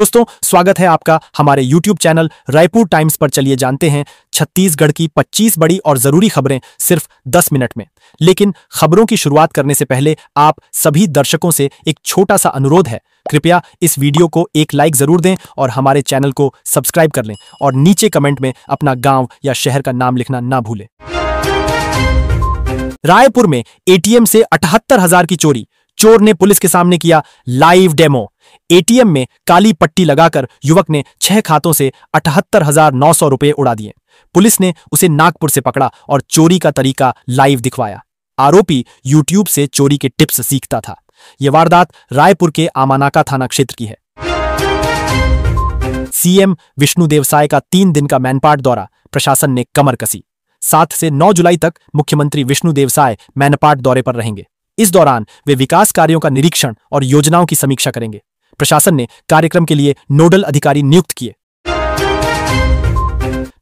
दोस्तों, स्वागत है आपका हमारे YouTube चैनल रायपुर टाइम्स पर। चलिए जानते हैं छत्तीसगढ़ की 25 बड़ी और जरूरी खबरें सिर्फ 10 मिनट में। लेकिन खबरों की शुरुआत करने से पहले आप सभी दर्शकों से एक छोटा सा अनुरोध है। कृपया इस वीडियो को एक लाइक जरूर दें और हमारे चैनल को सब्सक्राइब कर लें और नीचे कमेंट में अपना गांव या शहर का नाम लिखना ना भूलें। रायपुर में एटीएम से 78,000 की चोरी, चोर ने पुलिस के सामने किया लाइव डेमो। एटीएम में काली पट्टी लगाकर युवक ने 6 खातों से 78,900 रुपए उड़ा दिए। पुलिस ने उसे नागपुर से पकड़ा और चोरी का तरीका लाइव दिखवाया। आरोपी यूट्यूब से चोरी के टिप्स सीखता था। यह वारदात रायपुर के आमानाका थाना क्षेत्र की है। सीएम विष्णु देवसाय का 3 दिन का मैनपाट दौरा, प्रशासन ने कमर कसी। 7 से 9 जुलाई तक मुख्यमंत्री विष्णु देवसाय मैनपाट दौरे पर रहेंगे। इस दौरान वे विकास कार्यों का निरीक्षण और योजनाओं की समीक्षा करेंगे। प्रशासन ने कार्यक्रम के लिए नोडल अधिकारी नियुक्त किए।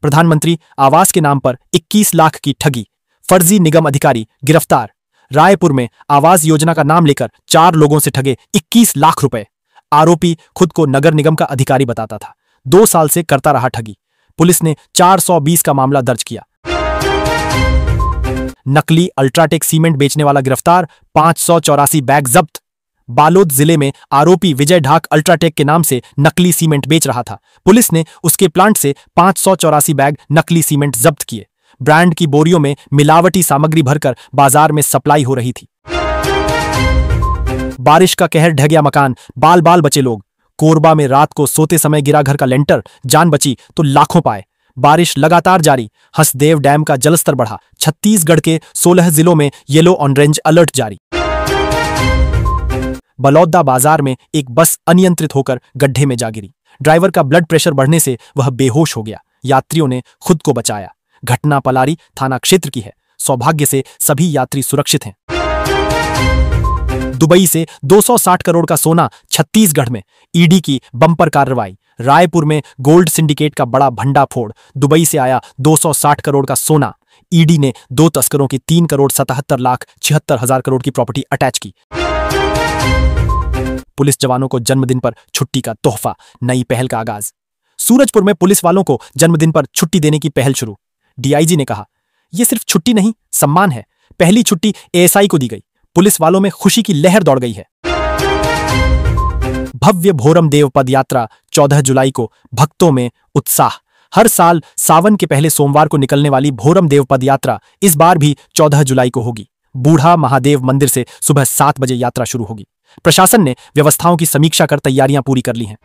प्रधानमंत्री आवास के नाम पर 21 लाख की ठगी, फर्जी निगम अधिकारी गिरफ्तार। रायपुर में आवास योजना का नाम लेकर 4 लोगों से ठगे 21 लाख रुपए। आरोपी खुद को नगर निगम का अधिकारी बताता था। 2 साल से करता रहा ठगी। पुलिस ने 420 का मामला दर्ज किया। नकली अल्ट्राटेक सीमेंट बेचने वाला गिरफ्तार, 584 बैग जब्त। बालोद जिले में आरोपी विजय ढाक अल्ट्राटेक के नाम से नकली सीमेंट बेच रहा था। पुलिस ने उसके प्लांट से 584 बैग नकली सीमेंट जब्त किए। ब्रांड की बोरियों में मिलावटी सामग्री भरकर बाजार में सप्लाई हो रही थी। बारिश का कहर ढह गया मकान, बाल बाल बचे लोग। कोरबा में रात को सोते समय गिरा घर का लेंटर, जान बची तो लाखों पाए। बारिश लगातार जारी, हसदेव डैम का जलस्तर बढ़ा। छत्तीसगढ़ के 16 जिलों में येलो ऑरेंज अलर्ट जारी। बलौदा बाजार में एक बस अनियंत्रित होकर गड्ढे में जा गिरी। ड्राइवर का ब्लड प्रेशर बढ़ने से वह बेहोश हो गया। यात्रियों ने खुद को बचाया। घटना पलारी थाना क्षेत्र की है। सौभाग्य से सभी यात्री सुरक्षित हैं। दुबई से 260 करोड़ का सोना छत्तीसगढ़ में, ईडी की बम्पर कार्रवाई। रायपुर में गोल्ड सिंडिकेट का बड़ा भंडाफोड़। दुबई से आया 260 करोड़ का सोना। ईडी ने 2 तस्करों की 3,77,76,000 करोड़ की प्रॉपर्टी अटैच की। पुलिस जवानों को जन्मदिन पर छुट्टी का तोहफा, नई पहल का आगाज। सूरजपुर में पुलिस वालों को जन्मदिन पर छुट्टी देने की पहल शुरू। डीआईजी ने कहा, यह सिर्फ छुट्टी नहीं, सम्मान है। पहली छुट्टी एएसआई को दी गई। पुलिस वालों में खुशी की लहर दौड़ गई है। भव्य भोरम देव पद यात्रा 14 जुलाई को, भक्तों में उत्साह। हर साल सावन के पहले सोमवार को निकलने वाली भोरम देव पद यात्रा इस बार भी 14 जुलाई को होगी। बूढ़ा महादेव मंदिर से सुबह 7 बजे यात्रा शुरू होगी। प्रशासन ने व्यवस्थाओं की समीक्षा कर तैयारियां पूरी कर ली हैं।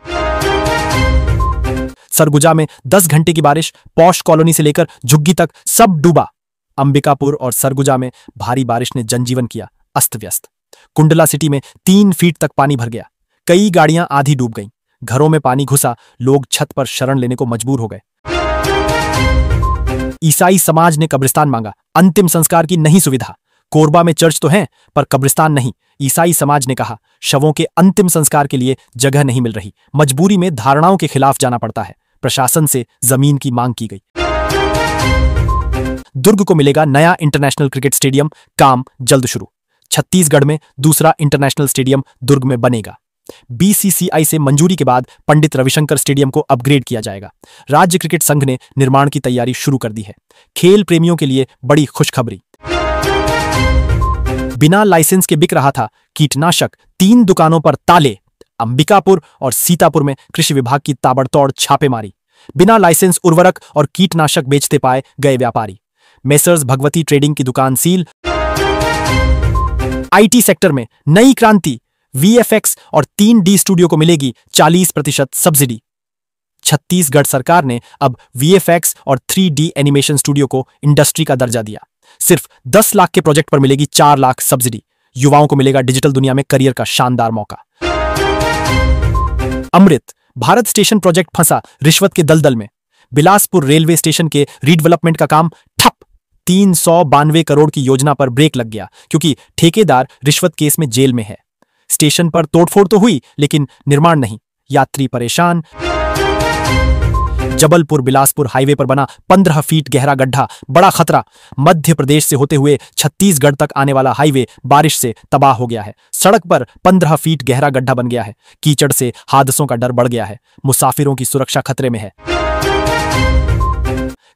सरगुजा में 10 घंटे की बारिश, पौष कॉलोनी से लेकर झुग्गी तक सब डूबा। अंबिकापुर और सरगुजा में भारी बारिश ने जनजीवन किया अस्त व्यस्त। कुंडला सिटी में 3 फीट तक पानी भर गया। कई गाड़ियां आधी डूब गईं। घरों में पानी घुसा, लोग छत पर शरण लेने को मजबूर हो गए। ईसाई समाज ने कब्रिस्तान मांगा, अंतिम संस्कार की नहीं सुविधा। कोरबा में चर्च तो हैं पर कब्रिस्तान नहीं। ईसाई समाज ने कहा, शवों के अंतिम संस्कार के लिए जगह नहीं मिल रही। मजबूरी में धारणाओं के खिलाफ जाना पड़ता है। प्रशासन से जमीन की मांग की गई। दुर्ग को मिलेगा नया इंटरनेशनल क्रिकेट स्टेडियम, काम जल्द शुरू। छत्तीसगढ़ में दूसरा इंटरनेशनल स्टेडियम दुर्ग में बनेगा। बीसीसीआई से मंजूरी के बाद पंडित रविशंकर स्टेडियम को अपग्रेड किया जाएगा। राज्य क्रिकेट संघ ने निर्माण की तैयारी शुरू कर दी है। खेल प्रेमियों के लिए बड़ी खुशखबरी। बिना लाइसेंस के बिक रहा था कीटनाशक, 3 दुकानों पर ताले। अंबिकापुर और सीतापुर में कृषि विभाग की ताबड़तोड़ छापेमारी। बिना लाइसेंस उर्वरक और कीटनाशक बेचते पाए गए व्यापारी। मेसर्स भगवती ट्रेडिंग की दुकान सील। आईटी सेक्टर में नई क्रांति, वीएफएक्स और 3D स्टूडियो को मिलेगी 40% सब्सिडी। छत्तीसगढ़ सरकार ने अब वीएफएक्स और 3D एनिमेशन स्टूडियो को इंडस्ट्री का दर्जा दिया। सिर्फ 10 लाख के प्रोजेक्ट पर मिलेगी 4 लाख सब्सिडी। युवाओं को मिलेगा डिजिटल दुनिया में करियर का शानदार मौका। अमृत भारत स्टेशन प्रोजेक्ट फंसा रिश्वत के दलदल में। बिलासपुर रेलवे स्टेशन के रीडेवलपमेंट का काम ठप। 392 करोड़ की योजना पर ब्रेक लग गया क्योंकि ठेकेदार रिश्वत केस में जेल में है। स्टेशन पर तोड़फोड़ तो हुई लेकिन निर्माण नहीं। यात्री परेशान। जबलपुर बिलासपुर हाईवे पर बना 15 फीट गहरा गड्ढा, बड़ा खतरा। मध्य प्रदेश से होते हुए छत्तीसगढ़ तक आने वाला हाईवे बारिश से तबाह हो गया है। सड़क पर 15 फीट गहरा गड्ढा बन गया है। कीचड़ से हादसों का डर बढ़ गया है। मुसाफिरों की सुरक्षा खतरे में है।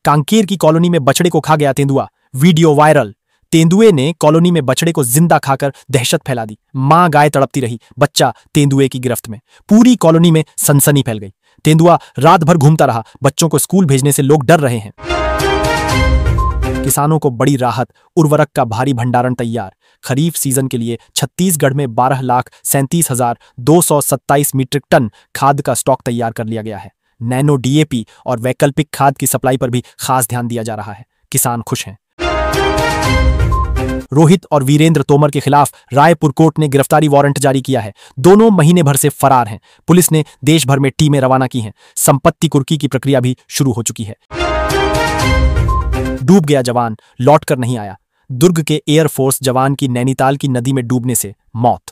कांकेर की कॉलोनी में बछड़े को खा गया तेंदुआ, वीडियो वायरल। तेंदुए ने कॉलोनी में बछड़े को जिंदा खाकर दहशत फैला दी। मां गाय तड़पती रही, बच्चा तेंदुए की गिरफ्त में। पूरी कॉलोनी में सनसनी फैल गई। तेंदुआ रात भर घूमता रहा। बच्चों को स्कूल भेजने से लोग डर रहे हैं। किसानों को बड़ी राहत, उर्वरक का भारी भंडारण तैयार। खरीफ सीजन के लिए छत्तीसगढ़ में 12,37,227 मीट्रिक टन खाद का स्टॉक तैयार कर लिया गया है। नैनो डीएपी और वैकल्पिक खाद की सप्लाई पर भी खास ध्यान दिया जा रहा है। किसान खुश हैं। रोहित और वीरेंद्र तोमर के खिलाफ रायपुर कोर्ट ने गिरफ्तारी वारंट जारी किया है। दोनों महीने भर से फरार हैं। पुलिस ने देश भर में टीमें रवाना की हैं। संपत्ति कुर्की की प्रक्रिया भी शुरू हो चुकी है। डूब गया जवान, लौटकर नहीं आया। दुर्ग के एयरफोर्स जवान की नैनीताल की नदी में डूबने से मौत।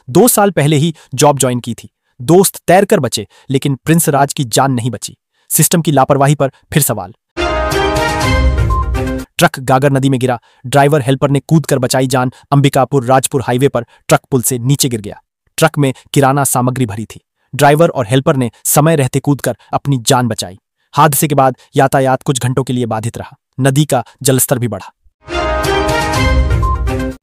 2 साल पहले ही जॉब ज्वाइन की थी। दोस्त तैरकर बचे, लेकिन प्रिंस राज की जान नहीं बची। सिस्टम की लापरवाही पर फिर सवाल। ट्रक गागर नदी में गिरा, ड्राइवर हेल्पर ने कूदकर बचाई जान। अंबिकापुर राजपुर हाईवे पर ट्रक पुल से नीचे गिर गया। ट्रक में किराना सामग्री भरी थी। ड्राइवर और हेल्पर ने समय रहते कूदकर अपनी जान बचाई। हादसे के बाद यातायात कुछ घंटों के लिए बाधित रहा। नदी का जलस्तर भी बढ़ा।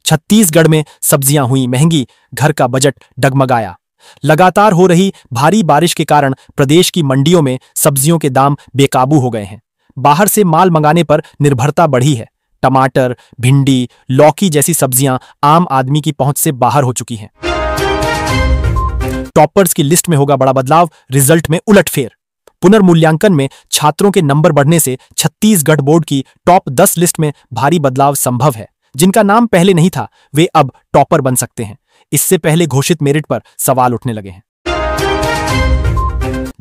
छत्तीसगढ़ में सब्जियां हुई महंगी, घर का बजट डगमगाया। लगातार हो रही भारी बारिश के कारण प्रदेश की मंडियों में सब्जियों के दाम बेकाबू हो गए हैं। बाहर से माल मंगाने पर निर्भरता बढ़ी है। टमाटर, भिंडी, लौकी जैसी सब्जियां आम आदमी की पहुंच से बाहर हो चुकी हैं। टॉपर्स की लिस्ट में होगा बड़ा बदलाव, रिजल्ट में उलटफेर। पुनर्मूल्यांकन में छात्रों के नंबर बढ़ने से छत्तीसगढ़ बोर्ड की टॉप 10 लिस्ट में भारी बदलाव संभव है। जिनका नाम पहले नहीं था, वे अब टॉपर बन सकते हैं। इससे पहले घोषित मेरिट पर सवाल उठने लगे हैं।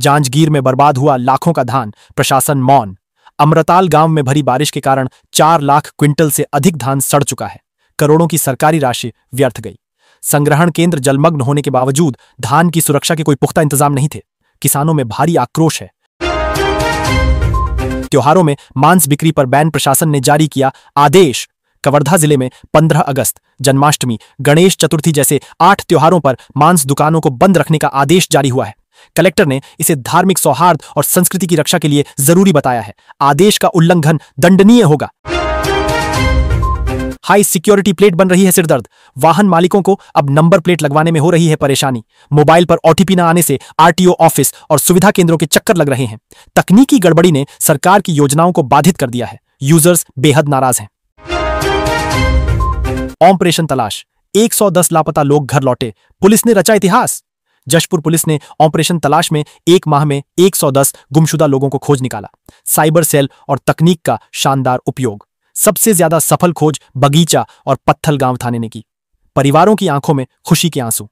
जांजगीर में बर्बाद हुआ लाखों का धान, प्रशासन मौन। अमरताल गांव में भरी बारिश के कारण 4 लाख क्विंटल से अधिक धान सड़ चुका है। करोड़ों की सरकारी राशि व्यर्थ गई। संग्रहण केंद्र जलमग्न होने के बावजूद धान की सुरक्षा के कोई पुख्ता इंतजाम नहीं थे। किसानों में भारी आक्रोश है। त्योहारों में मांस बिक्री पर बैन, प्रशासन ने जारी किया आदेश। कवर्धा जिले में 15 अगस्त, जन्माष्टमी, गणेश चतुर्थी जैसे 8 त्योहारों पर मांस दुकानों को बंद रखने का आदेश जारी हुआ है। कलेक्टर ने इसे धार्मिक सौहार्द और संस्कृति की रक्षा के लिए जरूरी बताया है। आदेश का उल्लंघन दंडनीय होगा। हाई सिक्योरिटी प्लेट बन रही है सिरदर्द। वाहन मालिकों को अब नंबर प्लेट लगवाने में हो रही है परेशानी। मोबाइल पर ओटीपी न आने से आरटीओ ऑफिस और सुविधा केंद्रों के चक्कर लग रहे हैं। तकनीकी गड़बड़ी ने सरकार की योजनाओं को बाधित कर दिया है। यूजर्स बेहद नाराज हैं। ऑपरेशन तलाश, 110 लापता लोग घर लौटे, पुलिस ने रचा इतिहास। जशपुर पुलिस ने ऑपरेशन तलाश में 1 माह में 110 गुमशुदा लोगों को खोज निकाला। साइबर सेल और तकनीक का शानदार उपयोग। सबसे ज्यादा सफल खोज बगीचा और पत्थल गांव थाने ने की। परिवारों की आंखों में खुशी के आंसू।